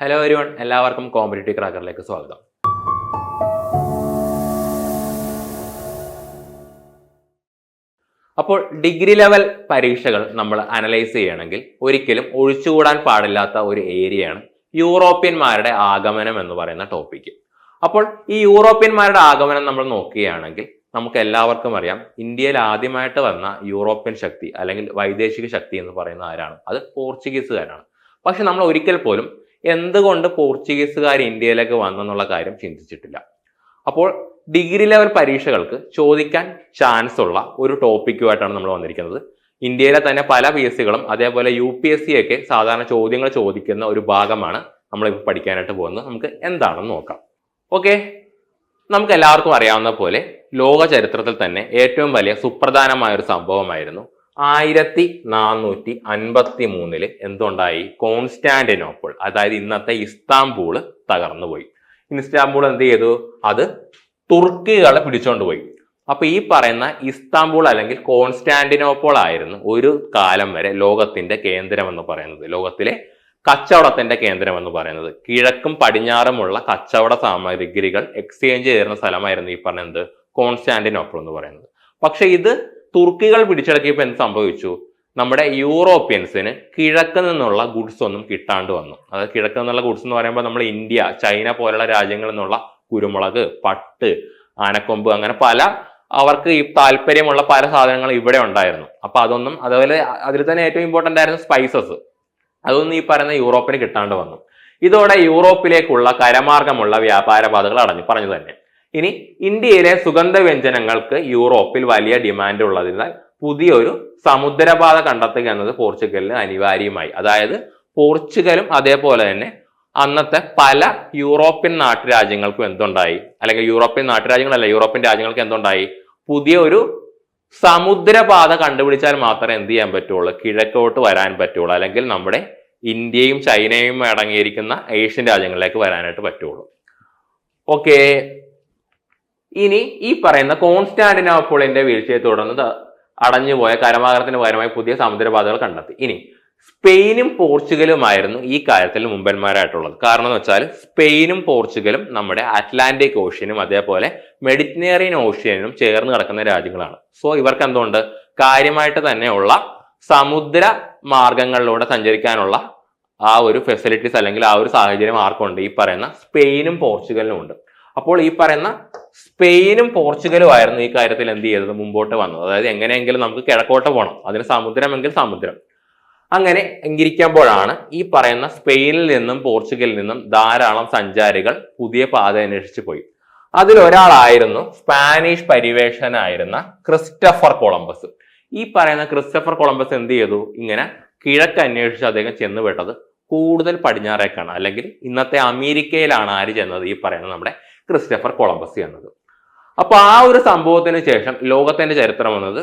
Hello everyone, എല്ലാവർക്കും competitive ക്രാക്കറിലേക്ക് സ്വാഗതം. അപ്പോൾ ഡിഗ്രി ലെവൽ പരീക്ഷകൾ നമ്മൾ അനലൈസ് ചെയ്യണമെങ്കിൽ ഒരിക്കലും ഒഴിച്ചുകൂടാൻ പാടില്ലാത്ത ഒരു ഏരിയയാണ് യൂറോപ്യന്മാരുടെ ആഗമനം എന്ന് പറയുന്ന ടോപ്പിക്ക്. അപ്പോൾ ഈ യൂറോപ്യന്മാരുടെ ആഗമനം നമ്മൾ നോക്കുകയാണെങ്കിൽ നമുക്ക് എല്ലാവർക്കും അറിയാം, ഇന്ത്യയിൽ ആദ്യമായിട്ട് വന്ന യൂറോപ്യൻ ശക്തി അല്ലെങ്കിൽ വൈദേശിക ശക്തി എന്ന് പറയുന്ന ആരാണ്? അത് പോർച്ചുഗീസുകാരാണ്. പക്ഷെ നമ്മൾ ഒരിക്കൽ പോലും എന്തുകൊണ്ട് പോർച്ചുഗീസുകാർ ഇന്ത്യയിലേക്ക് വന്നെന്നുള്ള കാര്യം ചിന്തിച്ചിട്ടില്ല. അപ്പോൾ ഡിഗ്രി ലെവൽ പരീക്ഷകൾക്ക് ചോദിക്കാൻ ചാൻസ് ഉള്ള ഒരു ടോപ്പിക്കുമായിട്ടാണ് നമ്മൾ വന്നിരിക്കുന്നത്. ഇന്ത്യയിലെ തന്നെ പല PSCകളും അതേപോലെ UPSC ഒക്കെ സാധാരണ ചോദ്യങ്ങൾ ചോദിക്കുന്ന ഒരു ഭാഗമാണ് നമ്മളിപ്പോൾ പഠിക്കാനായിട്ട് പോകുന്നത്. നമുക്ക് എന്താണെന്ന് നോക്കാം. ഓക്കെ, നമുക്ക് എല്ലാവർക്കും അറിയാവുന്ന പോലെ ലോക ചരിത്രത്തിൽ തന്നെ ഏറ്റവും വലിയ സുപ്രധാനമായ ഒരു സംഭവമായിരുന്നു 1453 എന്തുണ്ടായി? കോൺസ്റ്റാന്റിനോപ്പിൾ, അതായത് ഇന്നത്തെ ഇസ്താംബൂൾ തകർന്നുപോയി. ഇസ്താംബൂൾ എന്ത് ചെയ്തു? അത് തുർക്കികളെ പിടിച്ചോണ്ട് പോയി. അപ്പൊ ഈ പറയുന്ന ഇസ്താംബൂൾ അല്ലെങ്കിൽ കോൺസ്റ്റാന്റിനോപ്പിൾ ആയിരുന്നു ഒരു കാലം വരെ ലോകത്തിന്റെ കേന്ദ്രം എന്ന് പറയുന്നത്, ലോകത്തിലെ കച്ചവടത്തിന്റെ കേന്ദ്രം എന്ന് പറയുന്നത്. കിഴക്കും പടിഞ്ഞാറുമുള്ള കച്ചവട സാമഗ്രികൾ എക്സ്ചേഞ്ച് ചെയ്യുന്ന സ്ഥലമായിരുന്നു ഈ പറഞ്ഞത് കോൺസ്റ്റാന്റിനോപ്പിൾ എന്ന് പറയുന്നത്. പക്ഷെ ഇത് തുർക്കികൾ പിടിച്ചടക്കിയപ്പോൾ എന്ത് സംഭവിച്ചു? നമ്മുടെ യൂറോപ്യൻസിന് കിഴക്ക് നിന്നുള്ള ഗുഡ്സ് ഒന്നും കിട്ടാണ്ട് വന്നു. അതായത് കിഴക്ക് നിന്നുള്ള ഗുഡ്സ് എന്ന് പറയുമ്പോൾ നമ്മൾ ഇന്ത്യ, ചൈന പോലുള്ള രാജ്യങ്ങളിൽ നിന്നുള്ള കുരുമുളക്, പട്ട്, ആനക്കൊമ്പ്, അങ്ങനെ പല അവർക്ക് ഈ താല്പര്യമുള്ള പല സാധനങ്ങളും ഇവിടെ ഉണ്ടായിരുന്നു. അപ്പൊ അതൊന്നും, അതുപോലെ അതിൽ തന്നെ ഏറ്റവും ഇമ്പോർട്ടന്റ് ആയിരുന്നു സ്പൈസസ്. അതൊന്നും ഈ പറയുന്ന യൂറോപ്പിന് കിട്ടാണ്ട് വന്നു. ഇതോടെ യൂറോപ്പിലേക്കുള്ള കരമാർഗമുള്ള വ്യാപാര പാതകൾ അടഞ്ഞു പറഞ്ഞു തന്നെ. ഇനി ഇന്ത്യയിലെ സുഗന്ധ വ്യഞ്ജനങ്ങൾക്ക് യൂറോപ്പിൽ വലിയ ഡിമാൻഡ് ഉള്ളതിനാൽ പുതിയൊരു സമുദ്രപാത കണ്ടെത്തുക എന്നത് പോർച്ചുഗലിന് അനിവാര്യമായി. അതായത് പോർച്ചുഗലും അതേപോലെ തന്നെ അന്നത്തെ പല യൂറോപ്യൻ നാട്ടുരാജ്യങ്ങൾക്കും എന്തുണ്ടായി? അല്ലെങ്കിൽ യൂറോപ്യൻ നാട്ടുരാജ്യങ്ങളല്ല, യൂറോപ്യൻ രാജ്യങ്ങൾക്ക് എന്തുണ്ടായി? പുതിയ ഒരു സമുദ്രപാത കണ്ടുപിടിച്ചാൽ മാത്രമേ എന്ത് ചെയ്യാൻ പറ്റുള്ളൂ? കിഴക്കോട്ട് വരാൻ പറ്റുള്ളൂ, അല്ലെങ്കിൽ നമ്മുടെ ഇന്ത്യയും ചൈനയും അടങ്ങിയിരിക്കുന്ന ഏഷ്യൻ രാജ്യങ്ങളിലേക്ക് വരാനായിട്ട് പറ്റുള്ളൂ. ഓക്കെ, ഇനി ഈ പറയുന്ന കോൺസ്റ്റാന്റിനോപ്പിളിന്റെ വീഴ്ചയെ തുടർന്ന് അടഞ്ഞുപോയ കരമാർഗത്തിന് പകരമായി പുതിയ സമുദ്രപാതകൾ കണ്ടെത്തി. ഇനി സ്പെയിനും പോർച്ചുഗലുമായിരുന്നു ഈ കാര്യത്തിൽ മുമ്പന്മാരായിട്ടുള്ളത്. കാരണം എന്ന് വെച്ചാൽ സ്പെയിനും പോർച്ചുഗലും നമ്മുടെ അറ്റ്ലാന്റിക് ഓഷ്യനും അതേപോലെ മെഡിറ്ററേനിയൻ ഓഷ്യനും ചേർന്ന് കിടക്കുന്ന രാജ്യങ്ങളാണ്. സോ ഇവർക്ക് എന്തുകൊണ്ട്? കാര്യമായിട്ട് തന്നെയുള്ള സമുദ്ര മാർഗങ്ങളിലൂടെ സഞ്ചരിക്കാനുള്ള ആ ഒരു ഫെസിലിറ്റീസ് അല്ലെങ്കിൽ ആ ഒരു സാഹചര്യം ആർക്കുണ്ട്? ഈ പറയുന്ന സ്പെയിനും പോർച്ചുഗലിനും ഉണ്ട്. അപ്പോൾ ഈ പറയുന്ന സ്പെയിനും പോർച്ചുഗലും ആയിരുന്നു ഈ കാര്യത്തിൽ എന്ത് ചെയ്തത്? മുമ്പോട്ട് വന്നത്. അതായത് എങ്ങനെയെങ്കിലും നമുക്ക് കിഴക്കോട്ട് പോകണം, അതിന് സമുദ്രമെങ്കിൽ സമുദ്രം. അങ്ങനെ ഇരിക്കുമ്പോഴാണ് ഈ പറയുന്ന സ്പെയിനിൽ നിന്നും പോർച്ചുഗലിൽ നിന്നും ധാരാളം സഞ്ചാരികൾ പുതിയ പാത അന്വേഷിച്ചു പോയി. അതിലൊരാളായിരുന്നു സ്പാനിഷ് പരിവേഷനായിരുന്ന ക്രിസ്റ്റഫർ കൊളംബസ്. ഈ പറയുന്ന ക്രിസ്റ്റഫർ കൊളംബസ് എന്ത് ചെയ്തു? ഇങ്ങനെ കിഴക്ക് അന്വേഷിച്ച് അദ്ദേഹം ചെന്നുപെട്ടത് കൂടുതൽ പടിഞ്ഞാറേക്കാണ്, അല്ലെങ്കിൽ ഇന്നത്തെ അമേരിക്കയിലാണ് ആര് ചെന്നത്? ഈ പറയുന്ന നമ്മുടെ ക്രിസ്റ്റഫർ കൊളംബസ് എന്നത്. അപ്പൊ ആ ഒരു സംഭവത്തിന് ശേഷം ലോകത്തിന്റെ ചരിത്രം എന്നത്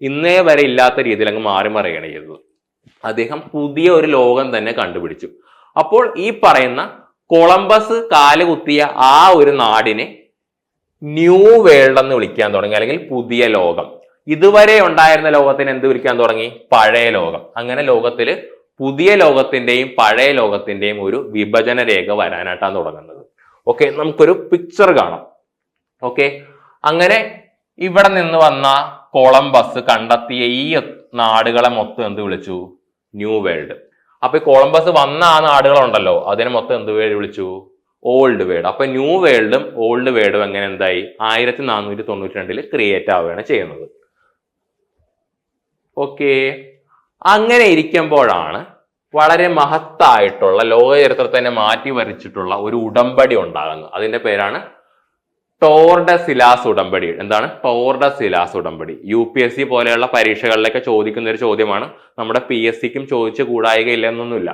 ഇന്നേ വരെ ഇല്ലാത്ത രീതിയിൽ അങ്ങ് മാറിമറിയാണ് ചെയ്തത്. അദ്ദേഹം പുതിയ ഒരു ലോകം തന്നെ കണ്ടുപിടിച്ചു. അപ്പോൾ ഈ പറയുന്ന കൊളംബസ് കാലുകുത്തിയ ആ ഒരു നാടിനെ ന്യൂ വേൾഡ് എന്ന് വിളിക്കാൻ തുടങ്ങി, അല്ലെങ്കിൽ പുതിയ ലോകം. ഇതുവരെ ഉണ്ടായിരുന്ന ലോകത്തിന് എന്ത് വിളിക്കാൻ തുടങ്ങി? പഴയ ലോകം. അങ്ങനെ ലോകത്തില് പുതിയ ലോകത്തിന്റെയും പഴയ ലോകത്തിന്റെയും ഒരു വിഭജന രേഖ വരാനായിട്ടാണ് തുടങ്ങുന്നത്. ഓക്കെ, നമുക്കൊരു പിക്ചർ കാണാം. ഓക്കെ, അങ്ങനെ ഇവിടെ നിന്ന് വന്ന കൊളംബസ് കണ്ടെത്തിയ ഈ നാടുകളെ മൊത്തം എന്ത് വിളിച്ചു? New world. അപ്പൊ ഈ കൊളംബസ് വന്ന ആ നാടുകളുണ്ടല്ലോ, അതിനെ മൊത്തം എന്ത് വേൾഡ് വിളിച്ചു? Old world. അപ്പൊ ന്യൂ വേൾഡും ഓൾഡ് വേൾഡും എങ്ങനെ എന്തായി? 1492 ക്രിയേറ്റ് ആവുകയാണ് ചെയ്യുന്നത്. ഓക്കെ, അങ്ങനെ ഇരിക്കുമ്പോഴാണ് വളരെ മഹത്തായിട്ടുള്ള ലോക ചരിത്രത്തിനെ മാറ്റി വരച്ചിട്ടുള്ള ഒരു ഉടമ്പടി ഉണ്ടാകുന്നത്. അതിന്റെ പേരാണ് ടോർഡസിലാസ് ഉടമ്പടി. എന്താണ് ടോർഡസിലാസ് ഉടമ്പടി? UPSC പോലെയുള്ള പരീക്ഷകളിലൊക്കെ ചോദിക്കുന്ന ഒരു ചോദ്യമാണ്. നമ്മുടെ PSCക്കും ചോദിച്ചു കൂടായികയില്ല എന്നൊന്നുമില്ല.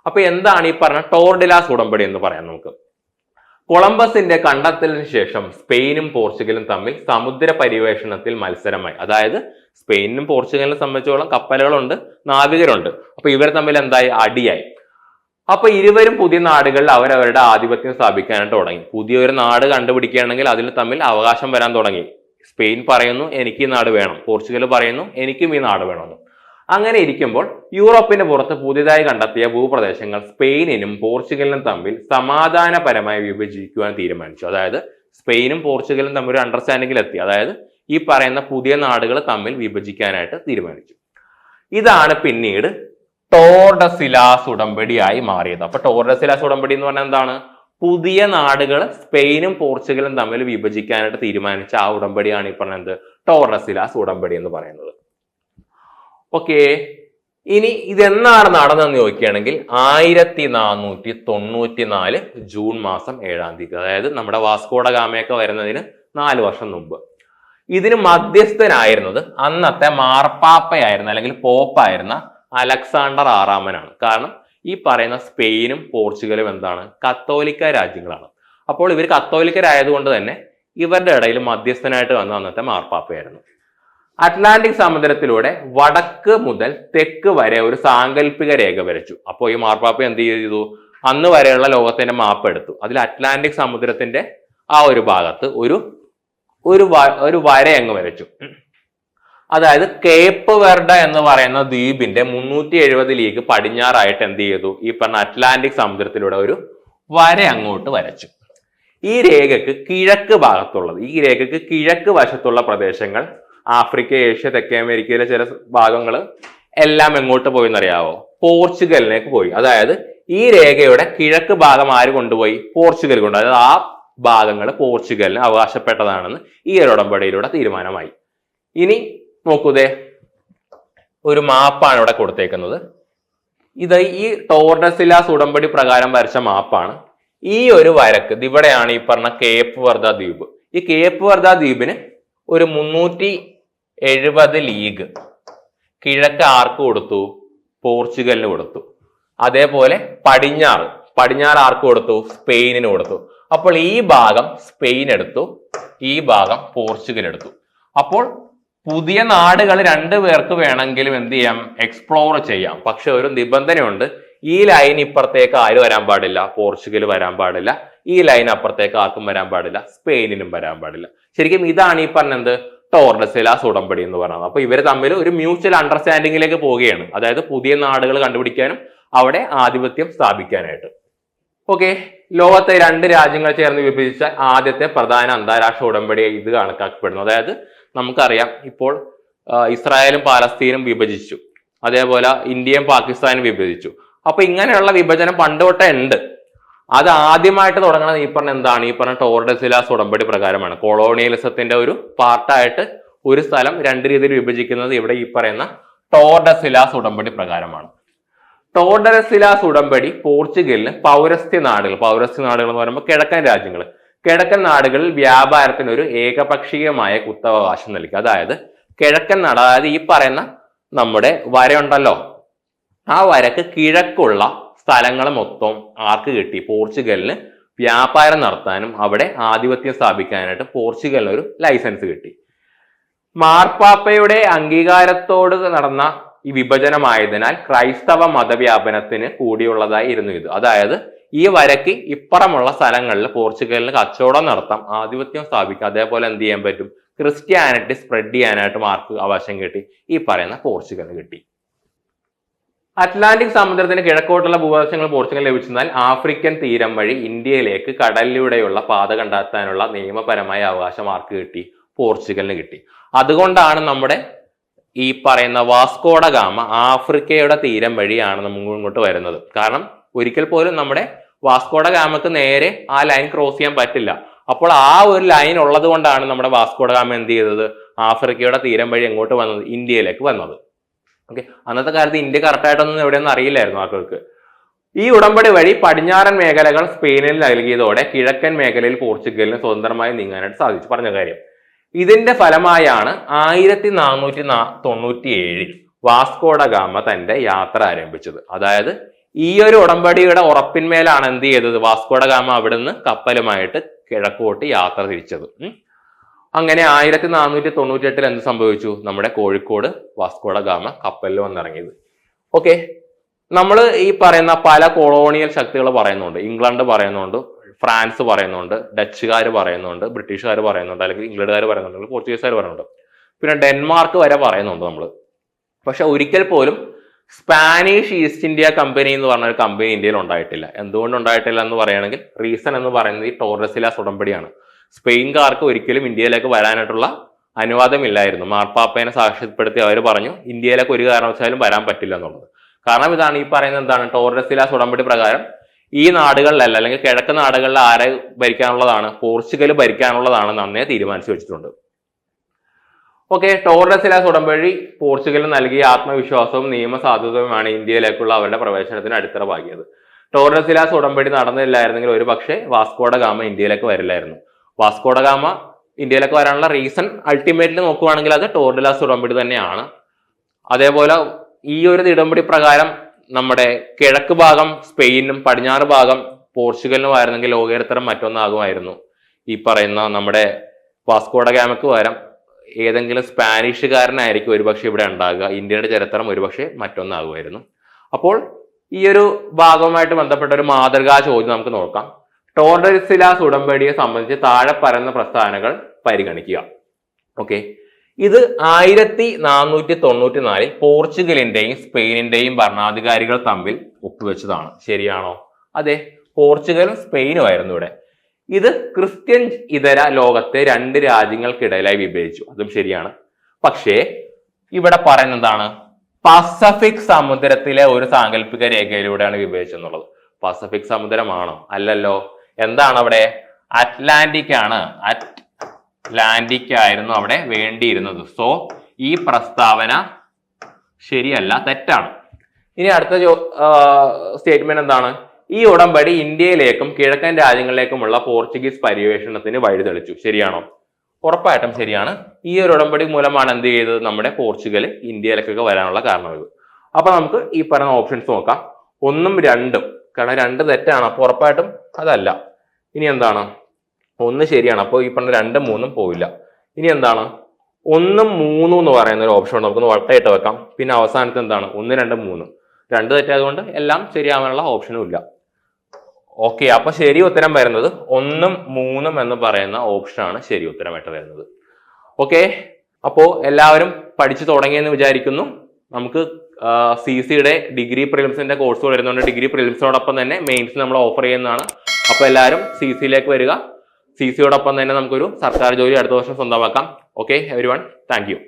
അപ്പൊ എന്താണ് ഈ പറഞ്ഞ ടോർഡിലാസ് ഉടമ്പടി എന്ന് പറയാം നമുക്ക്. കൊളംബസിന്റെ കണ്ടെത്തലിന് ശേഷം സ്പെയിനും പോർച്ചുഗലും തമ്മിൽ സമുദ്ര പരിവേഷണത്തിൽ മത്സരമായി. അതായത് സ്പെയിനും പോർച്ചുഗലിനെ സംബന്ധിച്ചോളം കപ്പലുകളുണ്ട്, നാവികരുണ്ട്. അപ്പൊ ഇവർ തമ്മിൽ എന്തായി? അടിയായി. അപ്പൊ ഇരുവരും പുതിയ നാടുകളിൽ അവരവരുടെ ആധിപത്യം സ്ഥാപിക്കാനായിട്ട് തുടങ്ങി. പുതിയൊരു നാട് കണ്ടുപിടിക്കുകയാണെങ്കിൽ അതിൽ തമ്മിൽ അവകാശം വരാൻ തുടങ്ങി. സ്പെയിൻ പറയുന്നു എനിക്ക് ഈ നാട് വേണം, പോർച്ചുഗൽ പറയുന്നു എനിക്കും ഈ നാട് വേണമെന്ന്. അങ്ങനെ ഇരിക്കുമ്പോൾ യൂറോപ്പിന് പുറത്ത് പുതിയതായി കണ്ടെത്തിയ ഭൂപ്രദേശങ്ങൾ സ്പെയിനിനും പോർച്ചുഗലിനും തമ്മിൽ സമാധാനപരമായി വിഭജിക്കുവാൻ തീരുമാനിച്ചു. അതായത് സ്പെയിനും പോർച്ചുഗലും തമ്മിൽ ഒരു അണ്ടർസ്റ്റാൻഡിംഗിൽ എത്തി. അതായത് ഈ പറയുന്ന പുതിയ നാടുകൾ തമ്മിൽ വിഭജിക്കാനായിട്ട് തീരുമാനിച്ചു. ഇതാണ് പിന്നീട് ടോർഡസിലാസ് ഉടമ്പടിയായി മാറിയത്. അപ്പൊ ടോർഡസിലാസ് ഉടമ്പടി എന്ന് പറഞ്ഞാൽ എന്താണ്? പുതിയ നാടുകൾ സ്പെയിനും പോർച്ചുഗലും തമ്മിൽ വിഭജിക്കാനായിട്ട് തീരുമാനിച്ച ആ ഉടമ്പടിയാണ് ഈ പറഞ്ഞത് ടോർഡസിലാസ് ഉടമ്പടി എന്ന് പറയുന്നത്. ഓക്കെ, ഇനി ഇതെന്നാണ് നടന്നതെന്ന് ചോദിക്കുകയാണെങ്കിൽ 1494 ജൂൺ മാസം 7-ാം തീയതി, അതായത് നമ്മുടെ വാസ്കോഡ ഗാമയൊക്കെ വരുന്നതിന് 4 വർഷം മുമ്പ്. ഇതിന് മധ്യസ്ഥനായിരുന്നത് അന്നത്തെ മാർപ്പാപ്പയായിരുന്ന അല്ലെങ്കിൽ പോപ്പായിരുന്ന അലക്സാണ്ടർ 6-ാമനാണ്. കാരണം ഈ പറയുന്ന സ്പെയിനും പോർച്ചുഗലും എന്താണ്? കത്തോലിക്ക രാജ്യങ്ങളാണ്. അപ്പോൾ ഇവർ കത്തോലിക്കരായതുകൊണ്ട് തന്നെ ഇവരുടെ ഇടയിൽ മധ്യസ്ഥനായിട്ട് വന്ന അന്നത്തെ മാർപ്പാപ്പയായിരുന്നു. അറ്റ്ലാന്റിക് സമുദ്രത്തിലൂടെ വടക്ക് മുതൽ തെക്ക് വരെ ഒരു സാങ്കല്പിക രേഖ വരച്ചു. അപ്പോൾ ഈ മാർപ്പാപ്പ എന്ത് ചെയ്തു? അന്ന് വരെയുള്ള ലോകത്തിന്റെ മാപ്പ് എടുത്തു. അതിൽ അറ്റ്ലാന്റിക് സമുദ്രത്തിന്റെ ആ ഒരു ഭാഗത്ത് ഒരു വര അങ്ങ് വരച്ചു. അതായത് കേപ്പ് വെർഡ എന്ന് പറയുന്ന ദ്വീപിന്റെ 370 ലീഗ് പടിഞ്ഞാറായിട്ട് എന്ത് ചെയ്തു? ഈ പറഞ്ഞ അറ്റ്ലാന്റിക് സമുദ്രത്തിലൂടെ ഒരു വര അങ്ങോട്ട് വരച്ചു. ഈ രേഖക്ക് കിഴക്ക് വശത്തുള്ള പ്രദേശങ്ങൾ ആഫ്രിക്ക, ഏഷ്യ, തെക്കേ അമേരിക്കയിലെ ചില ഭാഗങ്ങൾ എല്ലാം എങ്ങോട്ട് പോയി എന്നറിയാവോ? പോർച്ചുഗലിലേക്ക് പോയി. അതായത് ഈ രേഖയുടെ കിഴക്ക് ഭാഗം ആര് കൊണ്ടുപോയി? പോർച്ചുഗൽ കൊണ്ട്. അതായത് ആ ഭാഗങ്ങൾ പോർച്ചുഗലിന് അവകാശപ്പെട്ടതാണെന്ന് ഈ ഒരു ഉടമ്പടിയിലൂടെ തീരുമാനമായി. ഇനി നോക്കൂതേ, ഒരു മാപ്പാണ് ഇവിടെ കൊടുത്തേക്കുന്നത്. ഇത് ഈ ടോർഡസിലാസ് ഉടമ്പടി പ്രകാരം വരച്ച മാപ്പാണ്. ഈ ഒരു വരക്ക് ഇവിടെയാണ് ഈ പറഞ്ഞ കേപ്പ് വെർദ ദ്വീപ്. ഈ കേപ്പ് വെർദ ദ്വീപിന് ഒരു 370 ലീഗ് കിഴക്ക് ആർക്ക് കൊടുത്തു? പോർച്ചുഗലിന് കൊടുത്തു. അതേപോലെ പടിഞ്ഞാറ് ആർക്ക് കൊടുത്തു? സ്പെയിനിന് കൊടുത്തു. അപ്പോൾ ഈ ഭാഗം സ്പെയിൻ എടുത്തു, ഈ ഭാഗം പോർച്ചുഗൽ എടുത്തു. അപ്പോൾ പുതിയ നാടുകൾ 2 പേർക്ക് വേണമെങ്കിലും എന്ത് ചെയ്യാം? എക്സ്പ്ലോർ ചെയ്യാം. പക്ഷെ ഒരു നിബന്ധനയുണ്ട്. ഈ ലൈൻ ഇപ്പുറത്തേക്ക് ആര് വരാൻ പാടില്ല? പോർച്ചുഗൽ വരാൻ പാടില്ല. ഈ ലൈൻ അപ്പുറത്തേക്ക് ആർക്കും വരാൻ പാടില്ല, സ്പെയിനിനും വരാൻ പാടില്ല. ശരിക്കും ഇതാണ് ഈ പറഞ്ഞത് ടോർഡസിലാസ് ഉടമ്പടി എന്ന് പറയുന്നത്. അപ്പൊ ഇവർ തമ്മിൽ ഒരു മ്യൂച്വൽ അണ്ടർസ്റ്റാൻഡിങ്ങിലേക്ക് പോവുകയാണ്. അതായത് പുതിയ നാടുകൾ കണ്ടുപിടിക്കാനും അവിടെ ആധിപത്യം സ്ഥാപിക്കാനായിട്ട്. ഓക്കെ, ലോകത്തെ 2 രാജ്യങ്ങൾ ചേർന്ന് വിഭജിച്ച ആദ്യത്തെ പ്രധാന അന്താരാഷ്ട്ര ഉടമ്പടിയായി ഇത് കണക്കാക്കപ്പെടുന്നു. അതായത് നമുക്കറിയാം, ഇപ്പോൾ ഇസ്രായേലും പാലസ്തീനും വിഭജിച്ചു, അതേപോലെ ഇന്ത്യയും പാകിസ്ഥാനും വിഭജിച്ചു. അപ്പൊ ഇങ്ങനെയുള്ള വിഭജനം പണ്ട് തൊട്ടേ ഉണ്ട്. അത് ആദ്യമായിട്ട് തുടങ്ങുന്നത് ഈ പറഞ്ഞ എന്താണ്? ഈ പറഞ്ഞ ടോർഡസിലാസ് ഉടമ്പടി പ്രകാരമാണ്. കൊളോണിയലിസത്തിന്റെ ഒരു പാർട്ടായിട്ട് ഒരു സ്ഥലം 2 രീതിയിൽ വിഭജിക്കുന്നത് ഇവിടെ ഈ പറയുന്ന ടോർഡസിലാസ് ഉടമ്പടി പ്രകാരമാണ്. ടോർഡസിലാസ് ഉടമ്പടി പോർച്ചുഗലിന് പൗരസ്ത്യ നാടുകൾ എന്ന് പറയുമ്പോൾ കിഴക്കൻ നാടുകളിൽ വ്യാപാരത്തിന് ഒരു ഏകപക്ഷീയമായ കുത്തവകാശം നൽകി. അതായത് കിഴക്കൻ നാട്, അതായത് ഈ പറയുന്ന നമ്മുടെ വരയുണ്ടല്ലോ, ആ വരക്ക് കിഴക്കുള്ള സ്ഥലങ്ങൾ മൊത്തം ആർക്ക് കിട്ടി? പോർച്ചുഗലിന് വ്യാപാരം നടത്താനും അവിടെ ആധിപത്യം സ്ഥാപിക്കാനായിട്ട് പോർച്ചുഗലിന് ഒരു ലൈസൻസ് കിട്ടി. മാർപ്പാപ്പയുടെ അംഗീകാരത്തോട് നടന്ന ഈ വിഭജനമായതിനാൽ ക്രൈസ്തവ മതവ്യാപനത്തിന് കൂടിയുള്ളതായിരുന്നു ഇത്. അതായത് ഈ വരയ്ക്ക് ഇപ്പുറമുള്ള സ്ഥലങ്ങളിൽ പോർച്ചുഗലിന് കച്ചവടം നടത്താം, ആധിപത്യം സ്ഥാപിക്കാം, അതേപോലെ എന്ത് ചെയ്യാൻ പറ്റും? ക്രിസ്ത്യാനിറ്റി സ്പ്രെഡ് ചെയ്യാനായിട്ട് മാർക്ക് അവകാശം കിട്ടി, ഈ പറയുന്ന പോർച്ചുഗലിന് കിട്ടി. അറ്റ്ലാന്റിക് സമുദ്രത്തിന് കിഴക്കോട്ടുള്ള ഭൂപ്രദേശങ്ങൾ പോർച്ചുഗൽ ലഭിച്ചതിനാൽ ആഫ്രിക്കൻ തീരം വഴി ഇന്ത്യയിലേക്ക് കടലിലൂടെയുള്ള പാത കണ്ടെത്താനുള്ള നിയമപരമായ അവകാശം ആർക്ക് കിട്ടി? പോർച്ചുഗലിന് കിട്ടി. അതുകൊണ്ടാണ് നമ്മുടെ ഈ പറയുന്ന വാസ്കോഡ ഗാമ ആഫ്രിക്കയുടെ തീരം വഴിയാണ് നമുക്ക് ഇങ്ങോട്ട് വരുന്നത്. കാരണം ഒരിക്കൽ പോലും നമ്മുടെ വാസ്കോഡ ഗാമക്ക് നേരെ ആ ലൈൻ ക്രോസ് ചെയ്യാൻ പറ്റില്ല. അപ്പോൾ ആ ഒരു ലൈൻ ഉള്ളത് കൊണ്ടാണ് നമ്മുടെ വാസ്കോഡ ഗാമ എന്ത് ചെയ്തത്? ആഫ്രിക്കയുടെ തീരം വഴി എങ്ങോട്ട് വന്നത്? ഇന്ത്യയിലേക്ക് വന്നത്. ഓക്കെ, അന്നത്തെ കാലത്ത് ഇന്ത്യ കറക്റ്റായിട്ടൊന്നും എവിടെയൊന്നും അറിയില്ലായിരുന്നു ആളുകൾക്ക്. ഈ ഉടമ്പടി വഴി പടിഞ്ഞാറൻ മേഖലകൾ സ്പെയിനിൽ നൽകിയതോടെ കിഴക്കൻ മേഖലയിൽ പോർച്ചുഗലിന് സ്വതന്ത്രമായി നീങ്ങാനായിട്ട് സാധിച്ചു. പറഞ്ഞ കാര്യം. ഇതിന്റെ ഫലമായാണ് 1497 വാസ്കോഡ ഗാമ തന്റെ യാത്ര ആരംഭിച്ചത്. അതായത് ഈ ഒരു ഉടമ്പടിയുടെ ഉറപ്പിന്മേലാണ് എന്ത് ചെയ്തത്? വാസ്കോഡ ഗാമ അവിടുന്ന് കപ്പലുമായിട്ട് കിഴക്കോട്ട് യാത്ര തിരിച്ചത്. അങ്ങനെ 1498 എന്ത് സംഭവിച്ചു? നമ്മുടെ കോഴിക്കോട് വാസ്കോഡ ഗാമ കപ്പലിൽ വന്നിറങ്ങിയത്. ഓക്കെ, നമ്മൾ ഈ പറയുന്ന പല കൊളോണിയൽ ശക്തികൾ പറയുന്നുണ്ട്. ഇംഗ്ലണ്ട് പറയുന്നുണ്ട്, ഫ്രാൻസ് പറയുന്നുണ്ട്, ഡച്ചുകാർ പറയുന്നുണ്ട്, ബ്രിട്ടീഷുകാർ പറയുന്നുണ്ട്, അല്ലെങ്കിൽ ഇംഗ്ലണ്ടുകാർ പറയുന്നുണ്ട്, പോർച്ചുഗീസുകാർ പറയുന്നുണ്ട്, പിന്നെ ഡെൻമാർക്ക് വരെ പറയുന്നുണ്ട് നമ്മൾ. പക്ഷെ ഒരിക്കൽ പോലും സ്പാനിഷ് ഈസ്റ്റ് ഇന്ത്യ കമ്പനി എന്ന് പറഞ്ഞ ഒരു കമ്പനി ഇന്ത്യയിൽ ഉണ്ടായിട്ടില്ല. എന്തുകൊണ്ട് ഉണ്ടായിട്ടില്ല എന്ന് പറയുകയാണെങ്കിൽ റീസൺ എന്ന് പറയുന്നത് ഈ ടോർഡസിലാസ് ഉടമ്പടിയാണ്. സ്പെയിൻകാർക്ക് ഒരിക്കലും ഇന്ത്യയിലേക്ക് വരാനായിട്ടുള്ള അനുവാദമില്ലായിരുന്നു. മാർപ്പാപ്പേനെ സാക്ഷ്യപ്പെടുത്തി അവർ പറഞ്ഞു ഇന്ത്യയിലേക്ക് ഒരു കാരണവശാലും വരാൻ പറ്റില്ല എന്നുള്ളത്. കാരണം ഇതാണ് ഈ പറയുന്നത് എന്താണ്, ടോർഡസിലാസ് ഉടമ്പടി പ്രകാരം ഈ നാടുകളിലല്ല, അല്ലെങ്കിൽ കിഴക്ക് നാടുകളിൽ ആരെ ഭരിക്കാനുള്ളതാണ്, പോർച്ചുഗൽ ഭരിക്കാനുള്ളതാണെന്ന് അന്നേ തീരുമാനിച്ചു വെച്ചിട്ടുണ്ട്. ഓക്കെ, ടോർഡസിലാസ് ഉടമ്പടി പോർച്ചുഗലിന് നൽകിയ ആത്മവിശ്വാസവും നിയമസാധുതയുമാണ് ഇന്ത്യയിലേക്കുള്ള അവരുടെ പ്രവേശനത്തിന് അടിത്തറ പാകിയത്. ടോർഡസിലാസ് ഉടമ്പടി നടന്നില്ലായിരുന്നെങ്കിൽ ഒരു പക്ഷേ വാസ്കോഡ ഗാമ ഇന്ത്യയിലേക്ക് വരില്ലായിരുന്നു. വാസ്കോഡ ഗാമ ഇന്ത്യയിലേക്ക് വരാനുള്ള റീസൺ അൾട്ടിമേറ്റ്ലി നോക്കുവാണെങ്കിൽ അത് ടോർഡസിലാസ് ഉടമ്പടി തന്നെയാണ്. അതേപോലെ ഈ ഒരു ഉടമ്പടി പ്രകാരം നമ്മുടെ കിഴക്ക് ഭാഗം സ്പെയിനും പടിഞ്ഞാറ് ഭാഗം പോർച്ചുഗലിനുമായിരുന്നെങ്കിൽ ലോകോത്തരം മറ്റൊന്നാകുമായിരുന്നു. ഈ പറയുന്ന നമ്മുടെ വാസ്കോഡ ഗാമയ്ക്ക് പകരം ഏതെങ്കിലും സ്പാനിഷുകാരനായിരിക്കും ഒരുപക്ഷെ ഇവിടെ ഉണ്ടാകുക. ഇന്ത്യയുടെ ചരിത്രം ഒരുപക്ഷെ മറ്റൊന്നാകുമായിരുന്നു. അപ്പോൾ ഈ ഒരു ഭാഗവുമായിട്ട് ബന്ധപ്പെട്ട ഒരു മാതൃകാ ചോദ്യം നമുക്ക് നോക്കാം. ടോർഡസിലാസ് ഉടമ്പടിയെ സംബന്ധിച്ച് താഴെ പറയുന്ന പ്രസ്താവനകൾ പരിഗണിക്കുക. ഓക്കെ, ഇത് 1494 പോർച്ചുഗലിന്റെയും സ്പെയിനിന്റെയും ഭരണാധികാരികൾ തമ്മിൽ ഒപ്പുവെച്ചതാണ്. ശരിയാണോ? അതെ, പോർച്ചുഗലും സ്പെയിനും ആയിരുന്നു ഇവിടെ. ഇത് ക്രിസ്ത്യൻ ഇതര ലോകത്തെ 2 രാജ്യങ്ങൾക്കിടയിലായി വിഭജിച്ചു. അതും ശരിയാണ്. പക്ഷേ ഇവിടെ പറയുന്നത് എന്താണ്, പസഫിക് സമുദ്രത്തിലെ ഒരു സാങ്കല്പിക രേഖയിലൂടെയാണ് വിഭജിച്ചെന്നുള്ളത്. പസഫിക് സമുദ്രമാണോ? അല്ലല്ലോ. എന്താണ് അവിടെ? അറ്റ്ലാന്റിക് ആണ്. അറ്റ്ലാന്റിക് ആയിരുന്നു അവിടെ വേണ്ടിയിരുന്നത്. സോ ഈ പ്രസ്താവന ശരിയല്ല, തെറ്റാണ്. ഇനി അടുത്ത സ്റ്റേറ്റ്മെന്റ് എന്താണ്? ഈ ഉടമ്പടി ഇന്ത്യയിലേക്കും കിഴക്കൻ രാജ്യങ്ങളിലേക്കുമുള്ള പോർച്ചുഗീസ് പര്യവേഷണത്തിന് വഴിതെളിച്ചു. ശരിയാണോ? ഉറപ്പായിട്ടും ശരിയാണ്. ഈ ഒരു ഉടമ്പടി മൂലമാണ് എന്ത് ചെയ്തത്, നമ്മുടെ പോർച്ചുഗൽ ഇന്ത്യയിലേക്കൊക്കെ വരാനുള്ള കാരണമായത്. അപ്പൊ നമുക്ക് ഈ പറയുന്ന ഓപ്ഷൻസ് നോക്കാം. 1ഉം 2ഉം, കാരണം 2 തെറ്റാണ്, അപ്പൊ ഉറപ്പായിട്ടും അതല്ല. ഇനി എന്താണ്? 1 ശരിയാണ്, അപ്പോൾ ഈ പറഞ്ഞ 2ഉം 3ഉം പോവില്ല. ഇനി എന്താണ്? 1ഉം 3ഉം എന്ന് പറയുന്ന ഒരു ഓപ്ഷൻ നമുക്കൊന്ന് വട്ടയിട്ട് വെക്കാം. പിന്നെ അവസാനത്തെ എന്താണ്? 1, 2, 3. 2 തെറ്റായതുകൊണ്ട് എല്ലാം ശരിയാവാനുള്ള ഓപ്ഷനും ഇല്ല. ഓക്കെ, അപ്പൊ ശരി ഉത്തരം വരുന്നത് 1ഉം 3ഉം എന്ന് പറയുന്ന ഓപ്ഷനാണ് ശരി ഉത്തരമായിട്ട് വരുന്നത്. ഓക്കെ, അപ്പോ എല്ലാവരും പഠിച്ചു തുടങ്ങിയെന്ന് വിചാരിക്കുന്നു. നമുക്ക് CCയുടെ ഡിഗ്രി പ്രിലിംസിന്റെ കോഴ്സ് വരുന്നുണ്ട്. ഡിഗ്രി പ്രിലിംസിനോടൊപ്പം തന്നെ മെയിൻസ് നമ്മൾ ഓഫർ ചെയ്യുന്നതാണ്. അപ്പൊ എല്ലാവരും CCയിലേക്ക് വരിക. CCയോടൊപ്പം തന്നെ നമുക്കൊരു സർക്കാർ ജോലി അടുത്ത വർഷം സ്വന്തമാക്കാം. Okay everyone, thank you.